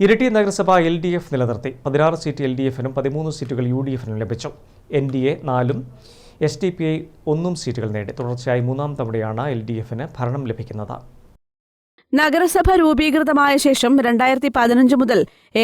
ഇരിട്ടി നഗരസഭ LDF നിലനിർത്തി. 16 seat LDF-നും 13 സീറ്റുകൾ UDF-നും ലഭിച്ചു. NDA 4-ഉം SDPI 1 സീറ്റുകൾ നേടി. തുടർച്ചയായി 3-ാം തവണയാണ് LDF-ന് ഭരണം ലഭിക്കുന്നത്. നഗരസഭ രൂപീകൃതമായ ശേഷം 2015 മുതൽ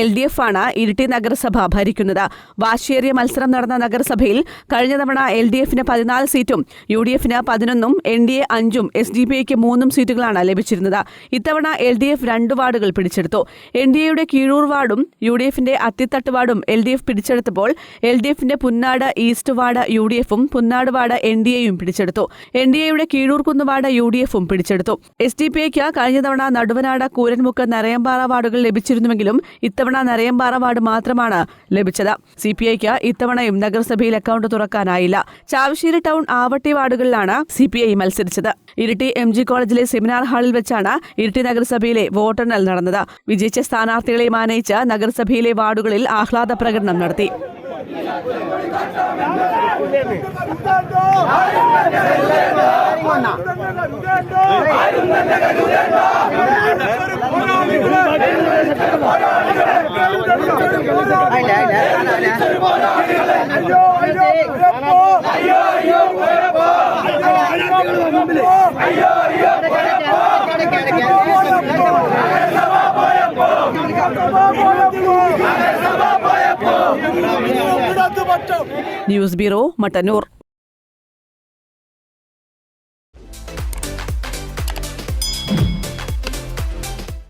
LDF ആണ് ഇരിട്ടി നഗരസഭ ഭരിക്കുന്നത്. വാശിയേറിയ മത്സരം നടന്ന നഗരസഭയിൽ കഴിഞ്ഞ തവണ LDF-ന് 14 സീറ്റും UDF-ന് 11-ഉം NDA 5-ഉം SDPIക്ക് 3 സീറ്റുകളാണ് ലഭിച്ചിരുന്നത്. ഇത്തവണ LDF 2 വാർഡുകൾ പിടിച്ചെടുത്തു. NDAയുടെ കീഴൂർ വാർഡും UDF-ന്റെ അത്തിത്തട്ട് വാർഡും LDF പിടിച്ചെടുത്തപ്പോൾ LDF-ന്റെ പുന്നാട് ഈസ്റ്റ് വാർഡ് UDF-ഉം പുന്നാട് വാർഡ് NDA-യും പിടിച്ചെടുത്തു. NDAയുടെ കീഴൂർകുന്ന് വാർഡ് UDF-ഉം പിടിച്ചെടുത്തു. SDPIക്ക് കഴിഞ്ഞ തവണ നടുവനാട്, കൂരൻമുക്ക്, നരയമ്പാറ വാർഡുകൾ ലഭിച്ചിരുന്നുവെങ്കിലും ഇത്തവണ നരയമ്പാറ വാർഡ് മാത്രമാണ് ലഭിച്ചത്. CPIക്ക് ഇത്തവണയും നഗരസഭയിൽ അക്കൗണ്ട് തുറക്കാനായില്ല. ചാവശ്ശേരി ടൗൺ, ആവട്ടി വാർഡുകളിലാണ് CPI മത്സരിച്ചത്. ഇരിട്ടി MG കോളേജിലെ സെമിനാർ ഹാളിൽ വെച്ചാണ് ഇരിട്ടി നഗരസഭയിലെ വോട്ടെണ്ണൽ നടന്നത്. വിജയിച്ച സ്ഥാനാർത്ഥികളെ മാനയിച്ച് നഗരസഭയിലെ വാർഡുകളിൽ ആഹ്ലാദ പ്രകടനം നടത്തി. News bureau, Mattannur.